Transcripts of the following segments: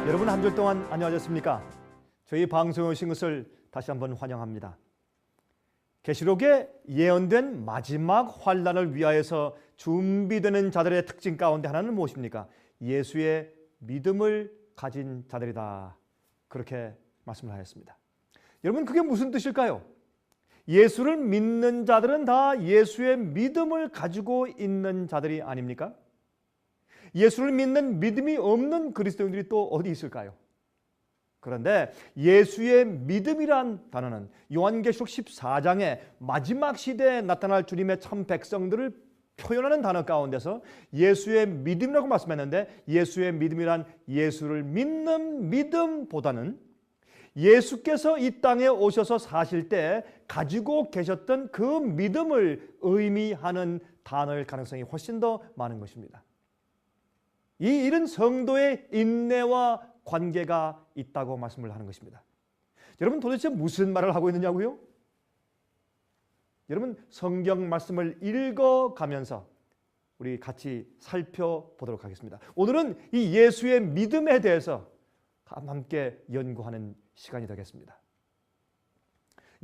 여러분 한 주 동안 안녕하셨습니까? 저희 방송에 오신 것을 다시 한번 환영합니다. 계시록에 예언된 마지막 환난을 위하여서 준비되는 자들의 특징 가운데 하나는 무엇입니까? 예수의 믿음을 가진 자들이다. 그렇게 말씀을 하였습니다. 여러분 그게 무슨 뜻일까요? 예수를 믿는 자들은 다 예수의 믿음을 가지고 있는 자들이 아닙니까? 예수를 믿는 믿음이 없는 그리스도인들이 또 어디 있을까요? 그런데 예수의 믿음이란 단어는 요한계시록 14장에 마지막 시대에 나타날 주님의 참 백성들을 표현하는 단어 가운데서 예수의 믿음이라고 말씀했는데, 예수의 믿음이란 예수를 믿는 믿음보다는 예수께서 이 땅에 오셔서 사실 때 가지고 계셨던 그 믿음을 의미하는 단어일 가능성이 훨씬 더 많은 것입니다. 이 일은 성도의 인내와 관계가 있다고 말씀을 하는 것입니다. 여러분 도대체 무슨 말을 하고 있느냐고요? 여러분 성경 말씀을 읽어가면서 우리 같이 살펴보도록 하겠습니다. 오늘은 이 예수의 믿음에 대해서 함께 연구하는 시간이 되겠습니다.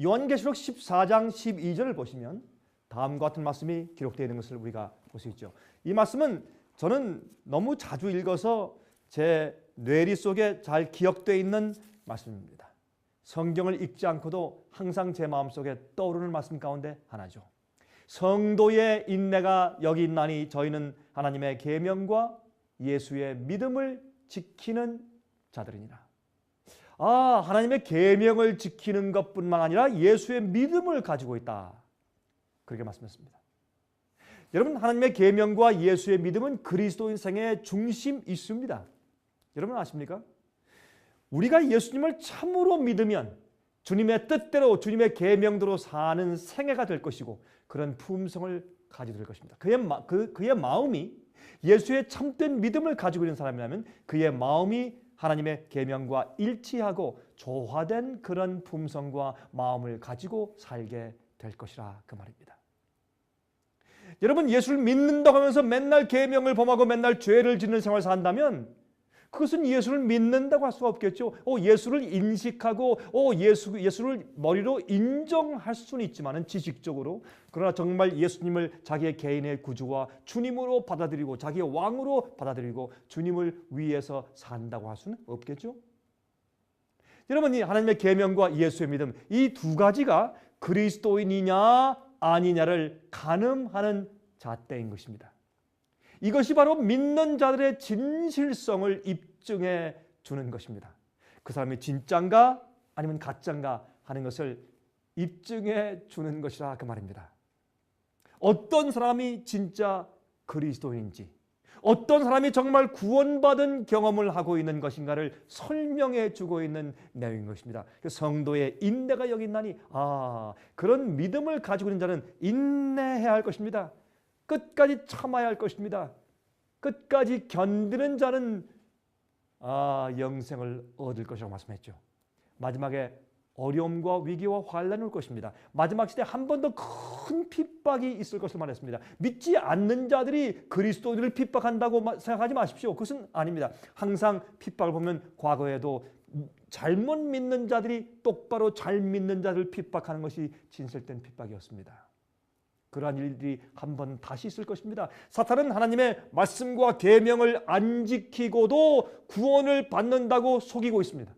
요한계시록 14장 12절을 보시면 다음과 같은 말씀이 기록되어 있는 것을 우리가 볼 수 있죠. 이 말씀은 저는 너무 자주 읽어서 제 뇌리 속에 잘 기억되어 있는 말씀입니다. 성경을 읽지 않고도 항상 제 마음속에 떠오르는 말씀 가운데 하나죠. 성도의 인내가 여기 있나니 저희는 하나님의 계명과 예수의 믿음을 지키는 자들이니라. 하나님의 계명을 지키는 것뿐만 아니라 예수의 믿음을 가지고 있다. 그렇게 말씀했습니다. 여러분 하나님의 계명과 예수의 믿음은 그리스도인 생애의 중심 이슈입니다. 여러분 아십니까? 우리가 예수님을 참으로 믿으면 주님의 뜻대로 주님의 계명대로 사는 생애가 될 것이고 그런 품성을 가지게 될 것입니다. 그의 마음이 예수의 참된 믿음을 가지고 있는 사람이라면 그의 마음이 하나님의 계명과 일치하고 조화된 그런 품성과 마음을 가지고 살게 될 것이라 그 말입니다. 여러분 예수를 믿는다고 하면서 맨날 계명을 범하고 맨날 죄를 짓는 생활을 산다면 그것은 예수를 믿는다고 할 수가 없겠죠. 예수를 인식하고 예수를 머리로 인정할 수는 있지만 지식적으로, 그러나 정말 예수님을 자기의 개인의 구주와 주님으로 받아들이고 자기의 왕으로 받아들이고 주님을 위해서 산다고 할 수는 없겠죠. 여러분 이 하나님의 계명과 예수의 믿음 이 두 가지가 그리스도인이냐 아니냐를 가늠하는 잣대인 것입니다. 이것이 바로 믿는 자들의 진실성을 입증해 주는 것입니다. 그 사람이 진짠가 아니면 가짠가 하는 것을 입증해 주는 것이라 그 말입니다. 어떤 사람이 진짜 그리스도인지, 어떤 사람이 정말 구원받은 경험을 하고 있는 것인가를 설명해 주고 있는 내용인 것입니다. 성도의 인내가 여기 있나니 그런 믿음을 가지고 있는 자는 인내해야 할 것입니다. 끝까지 참아야 할 것입니다. 끝까지 견디는 자는 영생을 얻을 것이라고 말씀했죠. 마지막에 어려움과 위기와 환난이 올 것입니다. 마지막 시대에 한 번 더 큰 핍박이 있을 것을 말했습니다. 믿지 않는 자들이 그리스도인을 핍박한다고 생각하지 마십시오. 그것은 아닙니다. 항상 핍박을 보면 과거에도 잘못 믿는 자들이 똑바로 잘 믿는 자들을 핍박하는 것이 진실된 핍박이었습니다. 그러한 일들이 한 번 다시 있을 것입니다. 사탄은 하나님의 말씀과 계명을 안 지키고도 구원을 받는다고 속이고 있습니다.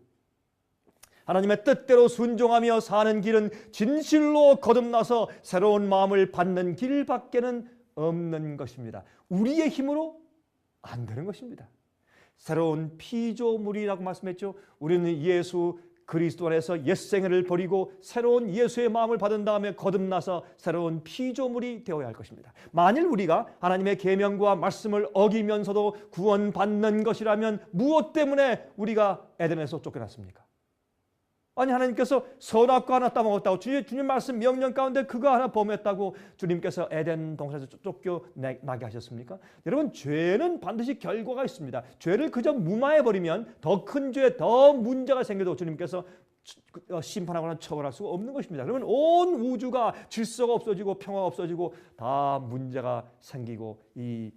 하나님의 뜻대로 순종하며 사는 길은 진실로 거듭나서 새로운 마음을 받는 길밖에는 없는 것입니다. 우리의 힘으로 안 되는 것입니다. 새로운 피조물이라고 말씀했죠. 우리는 예수 그리스도 안에서 옛생애를 버리고 새로운 예수의 마음을 받은 다음에 거듭나서 새로운 피조물이 되어야 할 것입니다. 만일 우리가 하나님의 계명과 말씀을 어기면서도 구원받는 것이라면 무엇 때문에 우리가 에덴에서 쫓겨났습니까? 아니 하나님께서 선악과 하나 따먹었다고 주님 말씀 명령 가운데 그거 하나 범했다고 주님께서 에덴 동산에서 쫓겨나게 하셨습니까? 여러분 죄는 반드시 결과가 있습니다. 죄를 그저 무마해버리면 더 큰 죄, 더 문제가 생겨도 주님께서 심판하거나 처벌할 수가 없는 것입니다. 그러면 온 우주가 질서가 없어지고 평화가 없어지고 다 문제가 생기고 이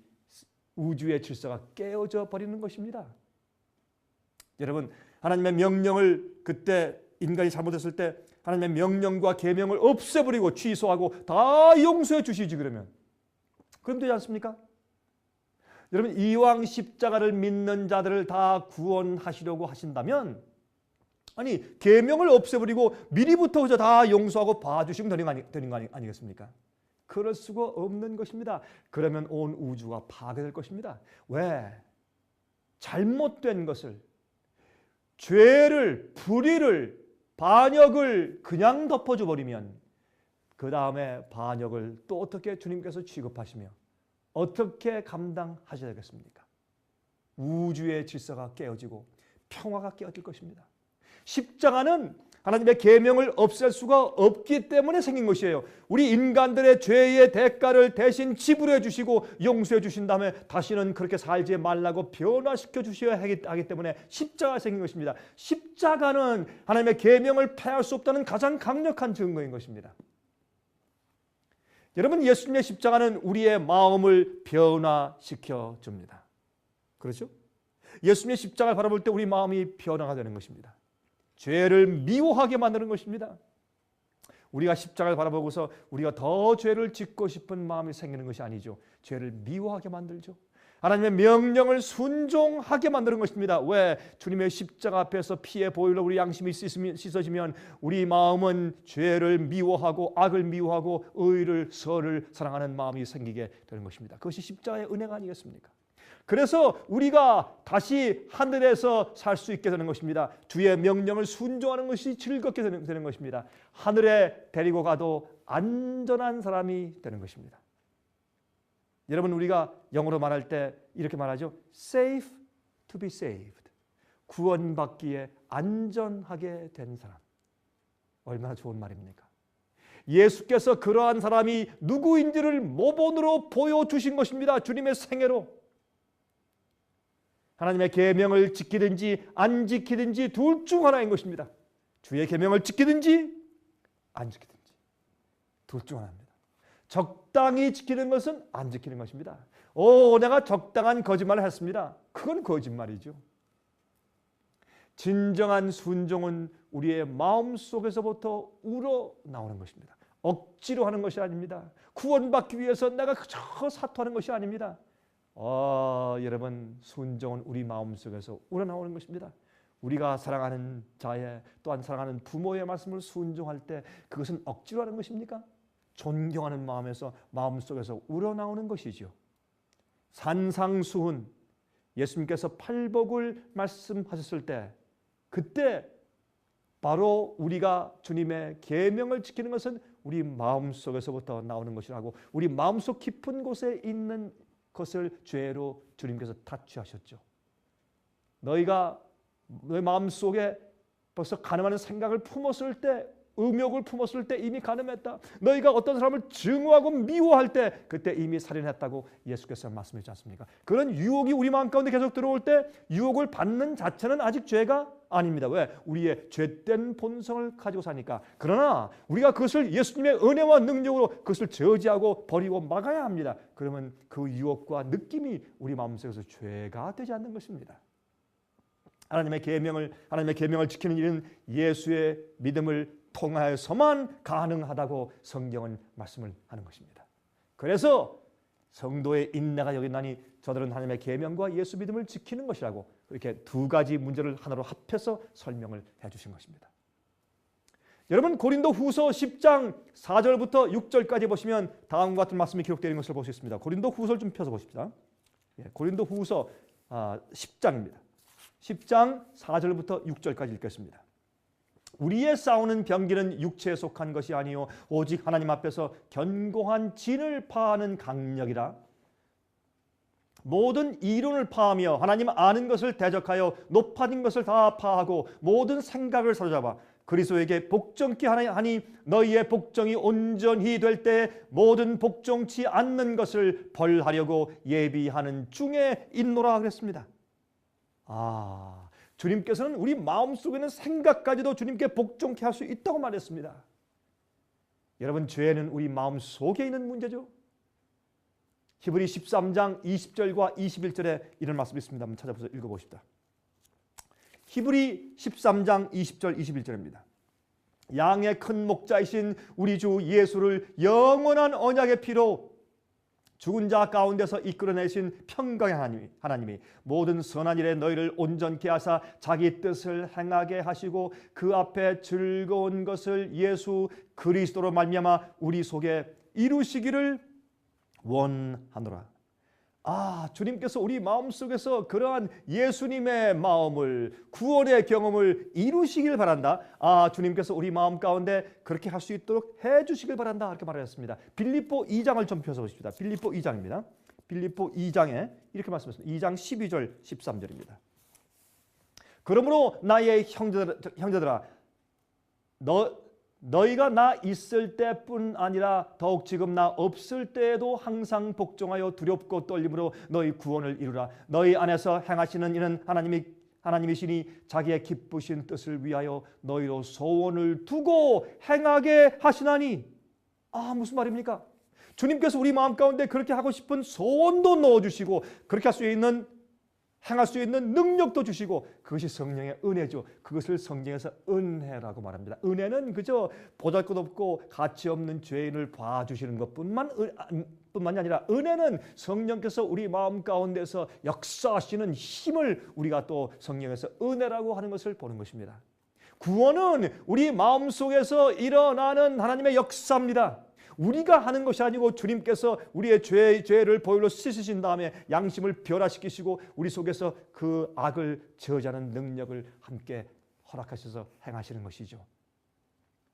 우주의 질서가 깨어져 버리는 것입니다. 여러분, 하나님의 명령을 그때 인간이 잘못했을 때 하나님의 명령과 계명을 없애버리고 취소하고 다 용서해 주시지 그러면 되지 않습니까? 여러분, 이왕 십자가를 믿는 자들을 다 구원하시려고 하신다면 아니 계명을 없애버리고 미리부터 그저 다 용서하고 봐주시면 되는 거 아니겠습니까? 그럴 수가 없는 것입니다. 그러면 온 우주가 파괴될 것입니다. 왜? 잘못된 것을, 죄를, 불의를, 반역을 그냥 덮어줘 버리면 그 다음에 반역을 또 어떻게 주님께서 취급하시며 어떻게 감당하셔야 되겠습니까? 우주의 질서가 깨어지고 평화가 깨어질 것입니다. 십자가는 하나님의 계명을 없앨 수가 없기 때문에 생긴 것이에요. 우리 인간들의 죄의 대가를 대신 지불해 주시고 용서해 주신 다음에 다시는 그렇게 살지 말라고 변화시켜 주셔야 하기 때문에 십자가가 생긴 것입니다. 십자가는 하나님의 계명을 폐할 수 없다는 가장 강력한 증거인 것입니다. 여러분, 예수님의 십자가는 우리의 마음을 변화시켜 줍니다. 그렇죠? 예수님의 십자가를 바라볼 때 우리 마음이 변화가 되는 것입니다. 죄를 미워하게 만드는 것입니다. 우리가 십자가를 바라보고서 우리가 더 죄를 짓고 싶은 마음이 생기는 것이 아니죠. 죄를 미워하게 만들죠. 하나님의 명령을 순종하게 만드는 것입니다. 왜? 주님의 십자가 앞에서 피에 보혈로 우리 양심이 씻어지면 우리 마음은 죄를 미워하고 악을 미워하고 의를 선을 사랑하는 마음이 생기게 되는 것입니다. 그것이 십자가의 은혜가 아니겠습니까? 그래서 우리가 다시 하늘에서 살 수 있게 되는 것입니다. 주의 명령을 순종하는 것이 즐겁게 되는 것입니다. 하늘에 데리고 가도 안전한 사람이 되는 것입니다. 여러분, 우리가 영어로 말할 때 이렇게 말하죠. Safe to be saved. 구원받기에 안전하게 된 사람. 얼마나 좋은 말입니까? 예수께서 그러한 사람이 누구인지를 모본으로 보여주신 것입니다. 주님의 생애로. 하나님의 계명을 지키든지 안 지키든지 둘 중 하나인 것입니다. 주의 계명을 지키든지 안 지키든지 둘 중 하나입니다. 적당히 지키는 것은 안 지키는 것입니다. 내가 적당한 거짓말을 했습니다. 그건 거짓말이죠. 진정한 순종은 우리의 마음속에서부터 우러나오는 것입니다. 억지로 하는 것이 아닙니다. 구원받기 위해서 내가 그저 사토하는 것이 아닙니다. 여러분, 순종은 우리 마음속에서 우러나오는 것입니다. 우리가 사랑하는 자의 또한 사랑하는 부모의 말씀을 순종할 때 그것은 억지로 하는 것입니까? 존경하는 마음에서 마음속에서 우러나오는 것이죠. 산상수훈, 예수님께서 팔복을 말씀하셨을 때 그때 바로 우리가 주님의 계명을 지키는 것은 우리 마음속에서부터 나오는 것이라고, 우리 마음속 깊은 곳에 있는 것을 죄로 주님께서 타취하셨죠. 너희 마음속에 벌써 간음하는 생각을 품었을 때, 음욕을 품었을 때 이미 간음했다. 너희가 어떤 사람을 증오하고 미워할 때 그때 이미 살인했다고 예수께서 말씀하셨지 않습니까? 그런 유혹이 우리 마음 가운데 계속 들어올 때 유혹을 받는 자체는 아직 죄가 아닙니다. 왜? 우리의 죄된 본성을 가지고 사니까. 그러나 우리가 그것을 예수님의 은혜와 능력으로 그것을 저지하고 버리고 막아야 합니다. 그러면 그 유혹과 느낌이 우리 마음속에서 죄가 되지 않는 것입니다. 하나님의 계명을 지키는 일은 예수의 믿음을 통하여서만 가능하다고 성경은 말씀을 하는 것입니다. 그래서 성도의 인내가 여기 있나니 저들은 하나님의 계명과 예수 믿음을 지키는 것이라고 이렇게 두 가지 문제를 하나로 합해서 설명을 해주신 것입니다. 여러분, 고린도 후서 10장 4절부터 6절까지 보시면 다음과 같은 말씀이 기록되어 있는 것을 볼 수 있습니다. 고린도 후서를 좀 펴서 보십시다. 고린도 후서 10장입니다. 10장 4절부터 6절까지 읽겠습니다. 우리의 싸우는 병기는 육체에 속한 것이 아니요 오직 하나님 앞에서 견고한 진을 파하는 강력이라. 모든 이론을 파하며 하나님 아는 것을 대적하여 높아진 것을 다 파하고 모든 생각을 사로잡아 그리스도에게 복종케 하니 너희의 복종이 온전히 될 때 모든 복종치 않는 것을 벌하려고 예비하는 중에 있노라 그랬습니다. 주님께서는 우리 마음속에 있는 생각까지도 주님께 복종케 할 수 있다고 말했습니다. 여러분, 죄는 우리 마음속에 있는 문제죠. 히브리 13장 20절과 21절에 이런 말씀이 있습니다. 한번 찾아보세요. 읽어보십시다. 히브리 13장 20절 21절입니다. 양의 큰 목자이신 우리 주 예수를 영원한 언약의 피로 죽은 자 가운데서 이끌어내신 평강의 하나님이 모든 선한 일에 너희를 온전케 하사 자기 뜻을 행하게 하시고 그 앞에 즐거운 것을 예수 그리스도로 말미암아 우리 속에 이루시기를 원하노라. 주님께서 우리 마음속에서 그러한 예수님의 마음을, 구원의 경험을 이루시길 바란다. 주님께서 우리 마음 가운데 그렇게 할 수 있도록 해주시길 바란다. 이렇게 말하셨습니다. 빌립보 2장을 좀 펴보십시다. 빌립보 2장입니다. 빌립보 2장에 이렇게 말씀하셨습니다. 2장 12절 13절입니다. 그러므로 나의 형제들아 너희가 나 있을 때뿐 아니라 더욱 지금 나 없을 때에도 항상 복종하여 두렵고 떨림으로 너희 구원을 이루라. 너희 안에서 행하시는 이는 하나님이시니 자기의 기쁘신 뜻을 위하여 너희로 소원을 두고 행하게 하시나니. 무슨 말입니까? 주님께서 우리 마음 가운데 그렇게 하고 싶은 소원도 넣어주시고 그렇게 할 수 있는, 행할 수 있는 능력도 주시고, 그것이 성령의 은혜죠. 그것을 성경에서 은혜라고 말합니다. 은혜는 그저 보잘것없고 가치 없는 죄인을 봐주시는 것뿐만이 아니라, 은혜는 성령께서 우리 마음 가운데서 역사하시는 힘을 우리가 또 성령에서 은혜라고 하는 것을 보는 것입니다. 구원은 우리 마음속에서 일어나는 하나님의 역사입니다. 우리가 하는 것이 아니고 주님께서 우리의 죄를 보혈로 씻으신 다음에 양심을 변화시키시고 우리 속에서 그 악을 저지하는 능력을 함께 허락하셔서 행하시는 것이죠.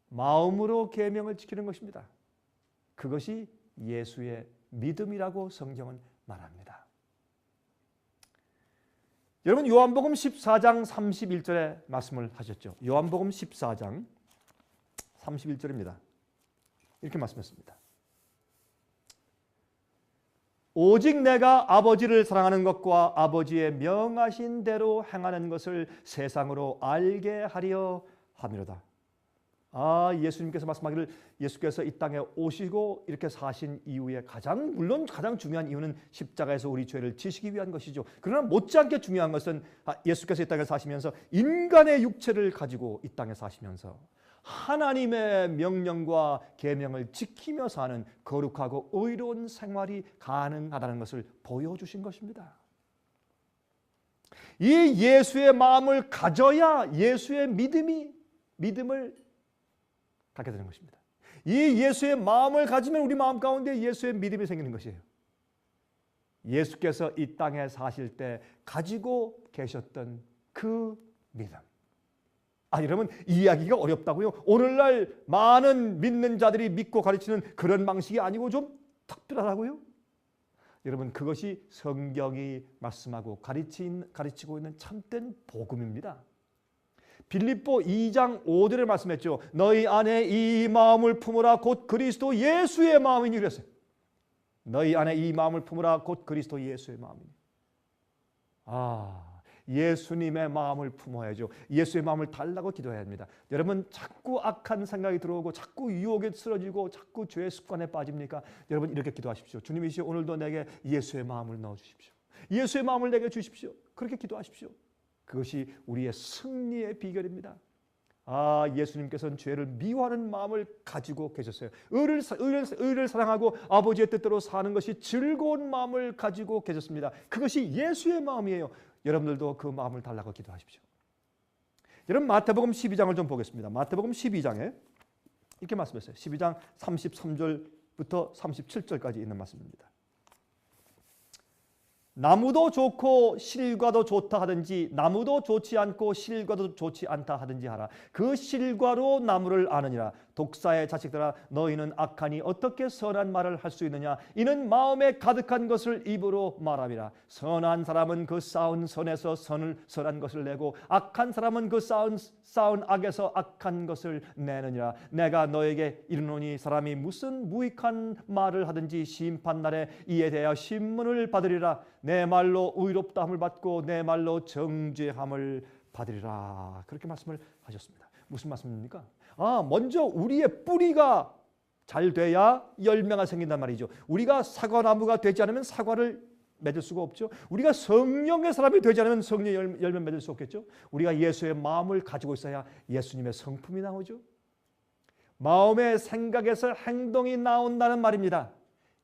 마음으로 계명을 지키는 것입니다. 그것이 예수의 믿음이라고 성경은 말합니다. 여러분, 요한복음 14장 31절에 말씀을 하셨죠. 요한복음 14장 31절입니다. 이렇게 말씀했습니다. 오직 내가 아버지를 사랑하는 것과 아버지의 명하신 대로 행하는 것을 세상으로 알게 하려 함이로다. 예수님께서 말씀하기를, 예수께서 이 땅에 오시고 이렇게 사신 이후에 물론 가장 중요한 이유는 십자가에서 우리 죄를 지시기 위한 것이죠. 그러나 못지않게 중요한 것은 예수께서 이 땅에 사시면서 인간의 육체를 가지고 이 땅에 사시면서 하나님의 명령과 계명을 지키며 사는 거룩하고 의로운 생활이 가능하다는 것을 보여주신 것입니다. 이 예수의 마음을 가져야 예수의 믿음을 갖게 되는 것입니다. 이 예수의 마음을 가지면 우리 마음 가운데 예수의 믿음이 생기는 것이에요. 예수께서 이 땅에 사실 때 가지고 계셨던 그 믿음. 여러분, 이해하기가 어렵다고요? 오늘날 많은 믿는 자들이 믿고 가르치는 그런 방식이 아니고 좀 특별하다고요? 여러분, 그것이 성경이 말씀하고 가르치고 있는 참된 복음입니다. 빌립보 2장 5절에 말씀했죠. 너희 안에 이 마음을 품으라 곧 그리스도 예수의 마음이니 그랬어요. 너희 안에 이 마음을 품으라 곧 그리스도 예수의 마음이니. 예수님의 마음을 품어야죠. 예수의 마음을 달라고 기도해야 합니다. 여러분, 자꾸 악한 생각이 들어오고 자꾸 유혹에 쓰러지고 자꾸 죄의 습관에 빠집니까? 여러분, 이렇게 기도하십시오. 주님이시여, 오늘도 내게 예수의 마음을 넣어주십시오. 예수의 마음을 내게 주십시오. 그렇게 기도하십시오. 그것이 우리의 승리의 비결입니다. 예수님께서는 죄를 미워하는 마음을 가지고 계셨어요. 의를 사랑하고 아버지의 뜻대로 사는 것이 즐거운 마음을 가지고 계셨습니다. 그것이 예수의 마음이에요. 여러분들도 그 마음을 달라고 기도하십시오. 여러분, 마태복음 12장을 좀 보겠습니다. 마태복음 12장에 이렇게 말씀했어요. 12장 33절부터 37절까지 있는 말씀입니다. 나무도 좋고 실과도 좋다 하든지 나무도 좋지 않고 실과도 좋지 않다 하든지 하라. 그 실과로 나무를 아느니라. 독사의 자식들아, 너희는 악하니 어떻게 선한 말을 할 수 있느냐? 이는 마음에 가득한 것을 입으로 말함이라. 선한 사람은 그 쌓은 선에서 선한 것을 내고 악한 사람은 그 쌓은 악에서 악한 것을 내느니라. 내가 너에게 이르노니 사람이 무슨 무익한 말을 하든지 심판날에 이에 대하여 신문을 받으리라. 내 말로 의롭다함을 받고 내 말로 정죄함을 받으리라. 그렇게 말씀을 하셨습니다. 무슨 말씀입니까? 먼저 우리의 뿌리가 잘 돼야 열매가 생긴단 말이죠. 우리가 사과나무가 되지 않으면 사과를 맺을 수가 없죠. 우리가 성령의 사람이 되지 않으면 성령의 열매 맺을 수 없겠죠. 우리가 예수의 마음을 가지고 있어야 예수님의 성품이 나오죠. 마음의 생각에서 행동이 나온다는 말입니다.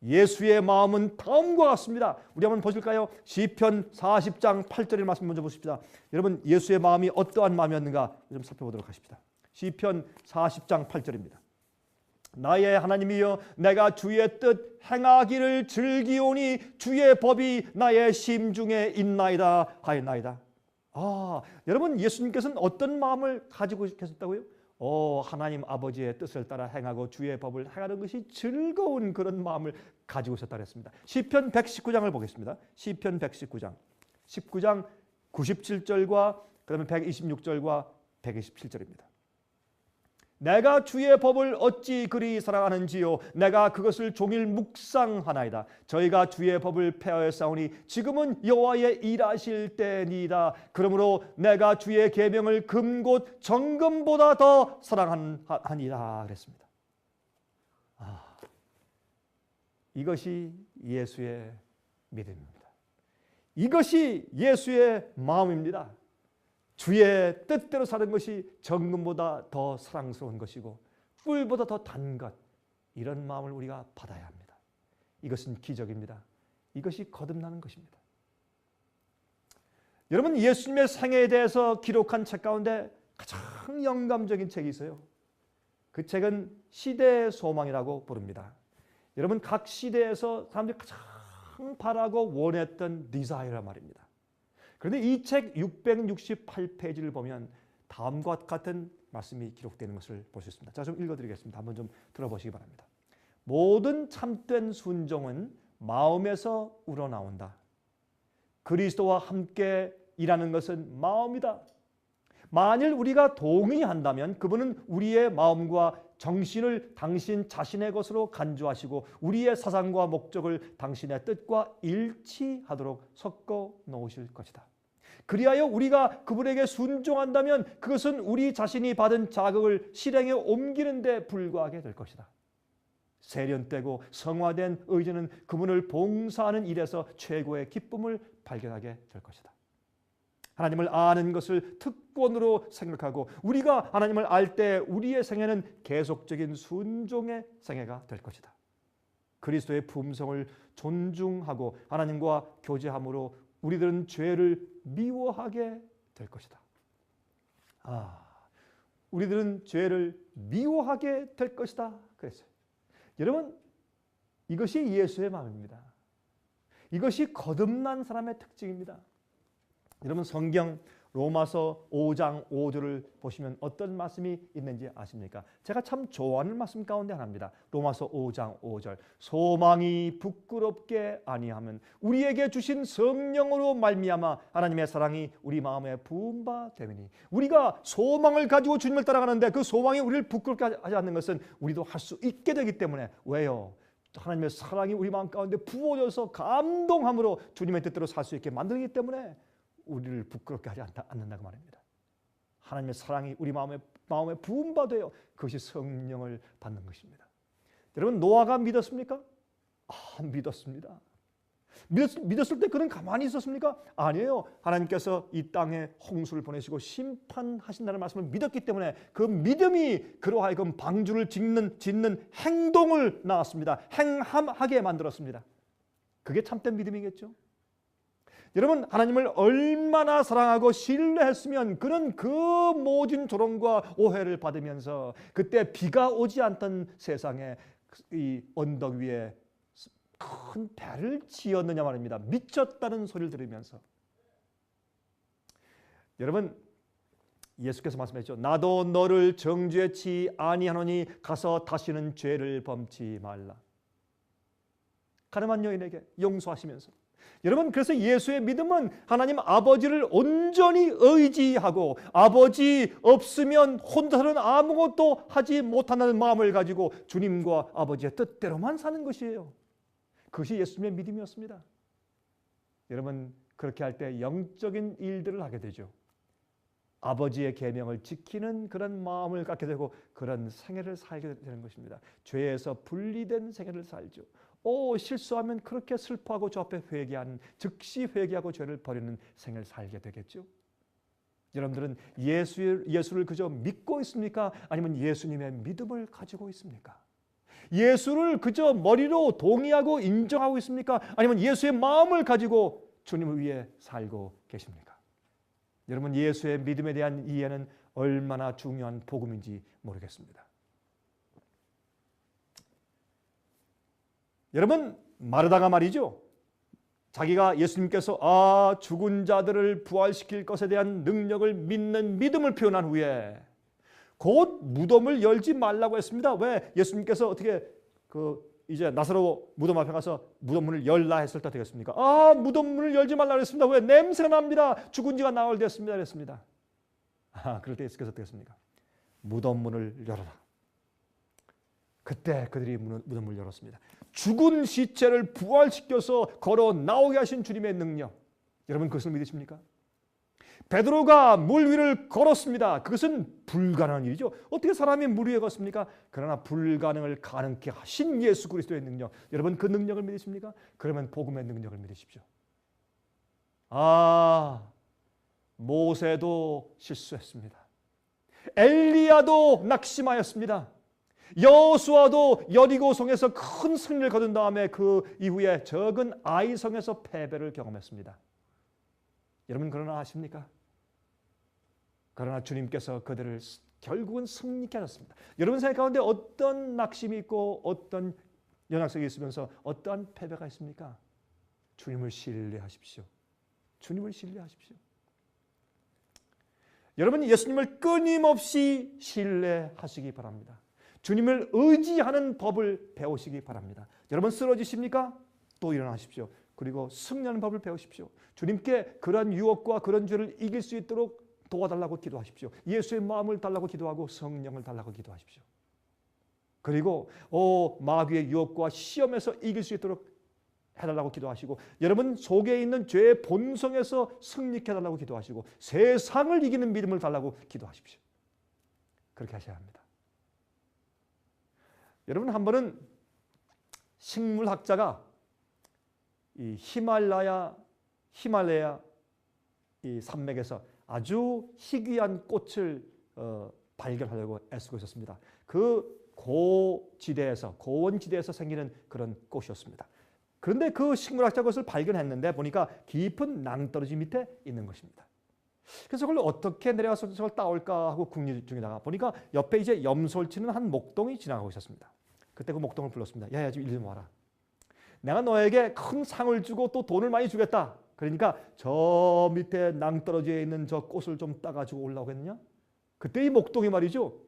예수의 마음은 다음과 같습니다. 우리 한번 보실까요? 시편 40장 8절의 말씀 먼저 보십시다. 여러분, 예수의 마음이 어떠한 마음이었는가 좀 살펴보도록 하십시다. 시편 40장 8절입니다. 나의 하나님이여, 내가 주의 뜻 행하기를 즐기오니 주의 법이 나의 심중에 있나이다 하였나이다. 여러분, 예수님께서는 어떤 마음을 가지고 계셨다고요? 하나님 아버지의 뜻을 따라 행하고 주의 법을 행하는 것이 즐거운 그런 마음을 가지고 있었다 그랬습니다. 시편 119장을 보겠습니다. 시편 119장 19장 97절과 그다음에 126절과 127절입니다. 내가 주의 법을 어찌 그리 사랑하는지요, 내가 그것을 종일 묵상하나이다. 저희가 주의 법을 폐하였사오니 지금은 여호와의 일하실 때니이다. 그러므로 내가 주의 계명을 금곧 정금보다 더 사랑하니라 그랬습니다. 이것이 예수의 믿음입니다. 이것이 예수의 마음입니다. 주의 뜻대로 사는 것이 정금보다 더 사랑스러운 것이고 꿀보다 더 단 것, 이런 마음을 우리가 받아야 합니다. 이것은 기적입니다. 이것이 거듭나는 것입니다. 여러분, 예수님의 생애에 대해서 기록한 책 가운데 가장 영감적인 책이 있어요. 그 책은 시대의 소망이라고 부릅니다. 여러분, 각 시대에서 사람들이 가장 바라고 원했던 디자이어란 말입니다. 그런데 이 책 668페이지를 보면 다음과 같은 말씀이 기록되는 것을 볼 수 있습니다. 자, 좀 읽어드리겠습니다. 한번 좀 들어보시기 바랍니다. 모든 참된 순종은 마음에서 우러나온다. 그리스도와 함께 일하는 것은 마음이다. 만일 우리가 동의한다면 그분은 우리의 마음과 정신을 당신 자신의 것으로 간주하시고 우리의 사상과 목적을 당신의 뜻과 일치하도록 섞어 놓으실 것이다. 그리하여 우리가 그분에게 순종한다면 그것은 우리 자신이 받은 자극을 실행에 옮기는 데 불과하게 될 것이다. 세련되고 성화된 의지는 그분을 봉사하는 일에서 최고의 기쁨을 발견하게 될 것이다. 하나님을 아는 것을 특권으로 생각하고 우리가 하나님을 알 때 우리의 생애는 계속적인 순종의 생애가 될 것이다. 그리스도의 품성을 존중하고 하나님과 교제함으로 우리들은 죄를 미워하게 될 것이다. 우리들은 죄를 미워하게 될 것이다 그랬어요. 여러분, 이것이 예수의 마음입니다. 이것이 거듭난 사람의 특징입니다. 여러분, 성경 로마서 5장 5절을 보시면 어떤 말씀이 있는지 아십니까? 제가 참 좋아하는 말씀 가운데 하나입니다. 로마서 5장 5절. 소망이 부끄럽게 아니하면 우리에게 주신 성령으로 말미암아 하나님의 사랑이 우리 마음에 부은 바 되니. 우리가 소망을 가지고 주님을 따라가는데 그 소망이 우리를 부끄럽게 하지 않는 것은 우리도 할 수 있게 되기 때문에. 왜요? 하나님의 사랑이 우리 마음 가운데 부어져서 감동함으로 주님의 뜻대로 살 수 있게 만들기 때문에 우리를 부끄럽게 하지 않는다고 말입니다. 하나님의 사랑이 우리 마음에 부은 바 되어 그것이 성령을 받는 것입니다. 여러분, 노아가 믿었습니까? 믿었습니다. 믿었을 때 그는 가만히 있었습니까? 아니에요. 하나님께서 이 땅에 홍수를 보내시고 심판하신다는 말씀을 믿었기 때문에 그 믿음이 그로 하여금 방주를 짓는 행동을 낳았습니다. 행함하게 만들었습니다. 그게 참된 믿음이겠죠. 여러분, 하나님을 얼마나 사랑하고 신뢰했으면 그는 그 모진 조롱과 오해를 받으면서 그때 비가 오지 않던 세상에 이 언덕 위에 큰 배를 지었느냐 말입니다. 미쳤다는 소리를 들으면서. 여러분, 예수께서 말씀하셨죠. 나도 너를 정죄치 아니하노니 가서 다시는 죄를 범치 말라. 가늠한 여인에게 용서하시면서. 여러분, 그래서 예수의 믿음은 하나님 아버지를 온전히 의지하고 아버지 없으면 혼자서는 아무것도 하지 못한다는 마음을 가지고 주님과 아버지의 뜻대로만 사는 것이에요. 그것이 예수님의 믿음이었습니다. 여러분, 그렇게 할 때 영적인 일들을 하게 되죠. 아버지의 계명을 지키는 그런 마음을 갖게 되고 그런 생애를 살게 되는 것입니다. 죄에서 분리된 생애를 살죠. 실수하면 그렇게 슬퍼하고 저 앞에 회개하는, 즉시 회개하고 죄를 버리는 생을 살게 되겠죠. 여러분들은 예수를 그저 믿고 있습니까? 아니면 예수님의 믿음을 가지고 있습니까? 예수를 그저 머리로 동의하고 인정하고 있습니까? 아니면 예수의 마음을 가지고 주님을 위해 살고 계십니까? 여러분, 예수의 믿음에 대한 이해는 얼마나 중요한 복음인지 모르겠습니다. 여러분, 마르다가 말이죠. 자기가 예수님께서 죽은 자들을 부활시킬 것에 대한 능력을 믿는 믿음을 표현한 후에 곧 무덤을 열지 말라고 했습니다. 왜? 예수님께서 어떻게 이제 나사로 무덤 앞에 가서 무덤 문을 열라 했을 때 되겠습니까? 무덤 문을 열지 말라고 했습니다. 왜? 냄새 납니다. 죽은 지가 나흘 됐습니다. 그랬습니다. 그럴 때 예수께서 어떻게 했습니까? 무덤 문을 열어라. 그때 그들이 무덤 문을 열었습니다. 죽은 시체를 부활시켜서 걸어 나오게 하신 주님의 능력, 여러분 그것을 믿으십니까? 베드로가 물 위를 걸었습니다. 그것은 불가능한 일이죠. 어떻게 사람이 물 위에 걷습니까? 그러나 불가능을 가능케 하신 예수 그리스도의 능력, 여러분 그 능력을 믿으십니까? 그러면 복음의 능력을 믿으십시오. 모세도 실수했습니다. 엘리야도 낙심하였습니다. 여호수아도 여리고성에서 큰 승리를 거둔 다음에 그 이후에 적은 아이성에서 패배를 경험했습니다. 여러분 그러나 아십니까? 그러나 주님께서 그들을 결국은 승리케 하셨습니다. 여러분 생각 가운데 어떤 낙심이 있고 어떤 연약성이 있으면서 어떠한 패배가 있습니까? 주님을 신뢰하십시오. 주님을 신뢰하십시오. 여러분 예수님을 끊임없이 신뢰하시기 바랍니다. 주님을 의지하는 법을 배우시기 바랍니다. 여러분 쓰러지십니까? 또 일어나십시오. 그리고 승리하는 법을 배우십시오. 주님께 그런 유혹과 그런 죄를 이길 수 있도록 도와달라고 기도하십시오. 예수의 마음을 달라고 기도하고 성령을 달라고 기도하십시오. 그리고 마귀의 유혹과 시험에서 이길 수 있도록 해달라고 기도하시고, 여러분 속에 있는 죄의 본성에서 승리케 해달라고 기도하시고, 세상을 이기는 믿음을 달라고 기도하십시오. 그렇게 하셔야 합니다. 여러분 한 번은 식물학자가 이 히말라야 이 산맥에서 아주 희귀한 꽃을 발견하려고 애쓰고 있었습니다. 그 고원지대에서 생기는 그런 꽃이었습니다. 그런데 그 식물학자가 그것을 발견했는데 보니까 깊은 낭떠러지 밑에 있는 것입니다. 그래서 그걸 어떻게 내려가서 저걸 따올까 하고 궁리 중에다가 보니까 옆에 이제 염소를 치는 한 목동이 지나가고 있었습니다. 그때 그 목동을 불렀습니다. 야야 좀 일 좀 와라. 내가 너에게 큰 상을 주고 또 돈을 많이 주겠다. 그러니까 저 밑에 낭떠러지에 있는 저 꽃을 좀 따가지고 올라오겠느냐? 그때 이 목동이 말이죠.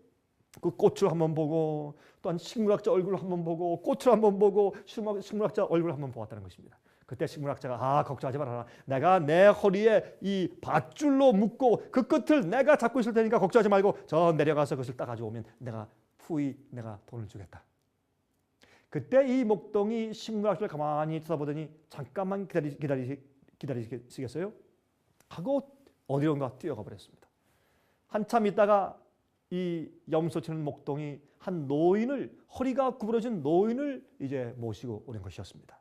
그 꽃을 한번 보고 또한 식물학자 얼굴을 한번 보고 꽃을 한번 보고 식물학자 얼굴을 한번 보았다는 것입니다. 그때 식물학자가 걱정하지 말아라. 내가 내 허리에 이 밧줄로 묶고 그 끝을 내가 잡고 있을 테니까 걱정하지 말고 저 내려가서 그것을 따가지고 오면 내가 돈을 주겠다. 그때 이 목동이 식물학자를 가만히 쳐다보더니 잠깐만 기다리시겠어요? 하고 어디론가 뛰어가 버렸습니다. 한참 있다가 이 염소 치는 목동이 한 노인을, 허리가 구부러진 노인을 이제 모시고 오는 것이었습니다.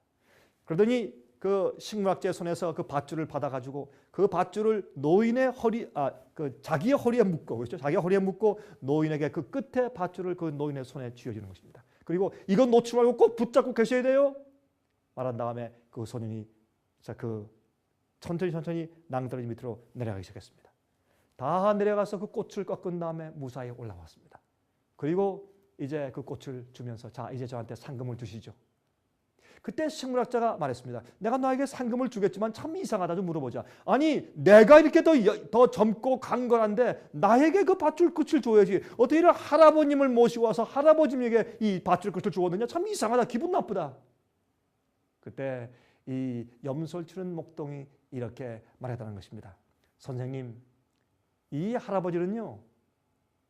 그러더니 그 식물학자의 손에서 그 밧줄을 받아가지고 그 밧줄을 노인의 자기의 허리에 묶고, 그렇죠? 자기의 허리에 묶고 노인에게 그 끝에 밧줄을 그 노인의 손에 쥐어주는 것입니다. 그리고 이건 놓지 말고 꼭 붙잡고 계셔야 돼요. 말한 다음에 그 소년이 천천히 낭떠러지 밑으로 내려가기 시작했습니다. 다 내려가서 그 꽃을 꺾은 다음에 무사히 올라왔습니다. 그리고 이제 그 꽃을 주면서 자 이제 저한테 상금을 주시죠. 그때 식물학자가 말했습니다. 내가 너에게 상금을 주겠지만 참 이상하다. 좀 물어보자. 아니 내가 이렇게 더 젊고 강건한데 나에게 그 밧줄 끝을 줘야지. 어떻게 이런 할아버님을 모시고 와서 할아버님에게 이 밧줄 끝을 주었느냐. 참 이상하다. 기분 나쁘다. 그때 이 염소를 치는 목동이 이렇게 말했다는 것입니다. 선생님, 이 할아버지는요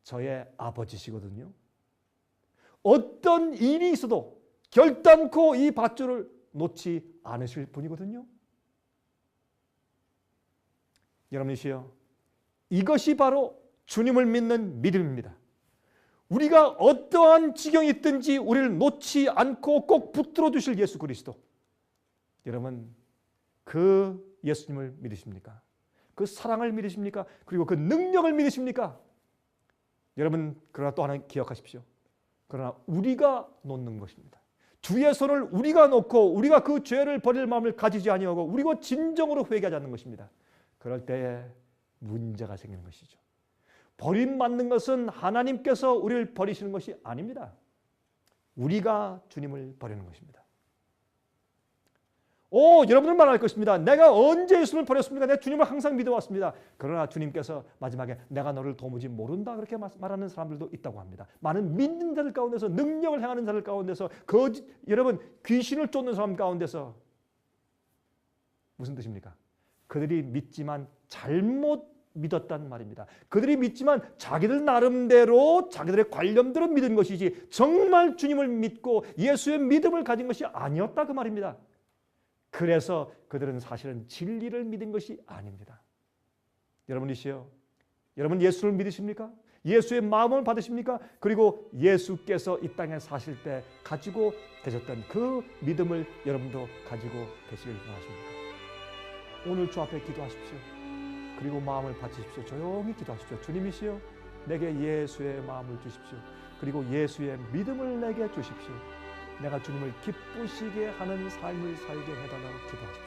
저의 아버지시거든요. 어떤 일이 있어도 결단코 이 밧줄을 놓지 않으실 분이거든요. 여러분이시여, 이것이 바로 주님을 믿는 믿음입니다. 우리가 어떠한 지경이 있든지 우리를 놓지 않고 꼭 붙들어 주실 예수 그리스도. 여러분, 그 예수님을 믿으십니까? 그 사랑을 믿으십니까? 그리고 그 능력을 믿으십니까? 여러분, 그러나 또 하나 기억하십시오. 그러나 우리가 놓는 것입니다. 주의 손을 우리가 놓고 우리가 그 죄를 버릴 마음을 가지지 아니하고 우리가 진정으로 회개하지 않는 것입니다. 그럴 때에 문제가 생기는 것이죠. 버림받는 것은 하나님께서 우리를 버리시는 것이 아닙니다. 우리가 주님을 버리는 것입니다. 여러분들 말할 것입니다. 내가 언제 예수를 버렸습니까? 내가 주님을 항상 믿어왔습니다. 그러나 주님께서 마지막에 내가 너를 도무지 모른다 그렇게 말하는 사람들도 있다고 합니다. 많은 믿는 자들 가운데서, 능력을 행하는 자들 가운데서, 여러분 귀신을 쫓는 사람 가운데서 무슨 뜻입니까? 그들이 믿지만 잘못 믿었단 말입니다. 그들이 믿지만 자기들 나름대로 자기들의 관념대로 믿은 것이지 정말 주님을 믿고 예수의 믿음을 가진 것이 아니었다 그 말입니다. 그래서 그들은 사실은 진리를 믿은 것이 아닙니다. 여러분이시여, 여러분 예수를 믿으십니까? 예수의 마음을 받으십니까? 그리고 예수께서 이 땅에 사실 때 가지고 계셨던 그 믿음을 여러분도 가지고 계시길 원하십니까? 오늘 주 앞에 기도하십시오. 그리고 마음을 바치십시오. 조용히 기도하십시오. 주님이시여, 내게 예수의 마음을 주십시오. 그리고 예수의 믿음을 내게 주십시오. 내가 주님을 기쁘시게 하는 삶을 살게 해달라고 기도하십시오.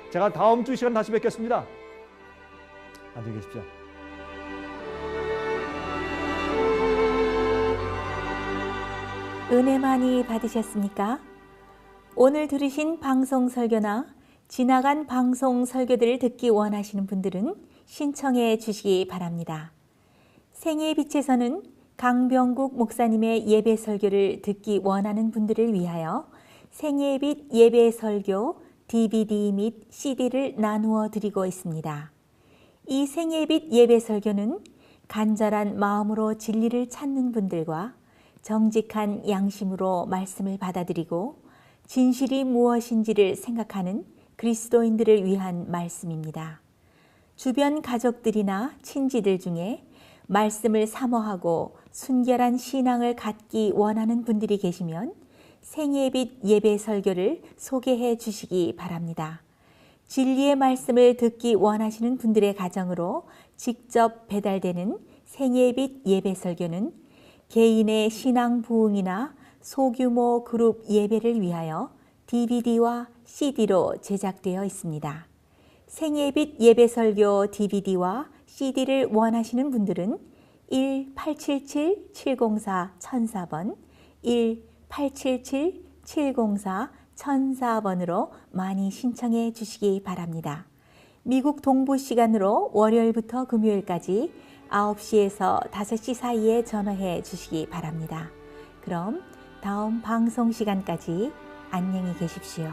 제가 다음 주 시간 다시 뵙겠습니다. 안녕히 계십시오. 은혜 많이 받으셨습니까? 오늘 들으신 방송 설교나 지나간 방송 설교들을 듣기 원하시는 분들은 신청해 주시기 바랍니다. 생애의 빛에서는 강병국 목사님의 예배 설교를 듣기 원하는 분들을 위하여 생애의 빛 예배 설교 DVD 및 CD를 나누어 드리고 있습니다. 이 생애의 빛 예배 설교는 간절한 마음으로 진리를 찾는 분들과 정직한 양심으로 말씀을 받아들이고 진실이 무엇인지를 생각하는 그리스도인들을 위한 말씀입니다. 주변 가족들이나 친지들 중에 말씀을 사모하고 순결한 신앙을 갖기 원하는 분들이 계시면 생애의 빛 예배 설교를 소개해 주시기 바랍니다. 진리의 말씀을 듣기 원하시는 분들의 가정으로 직접 배달되는 생애의 빛 예배 설교는 개인의 신앙 부흥이나 소규모 그룹 예배를 위하여 DVD와 CD로 제작되어 있습니다. 생애의 빛 예배 설교 DVD와 CD를 원하시는 분들은 1-877-704-1004번, 1-877-704-1004번으로 많이 신청해 주시기 바랍니다. 미국 동부 시간으로 월요일부터 금요일까지 9시에서 5시 사이에 전화해 주시기 바랍니다. 그럼 다음 방송 시간까지 안녕히 계십시오.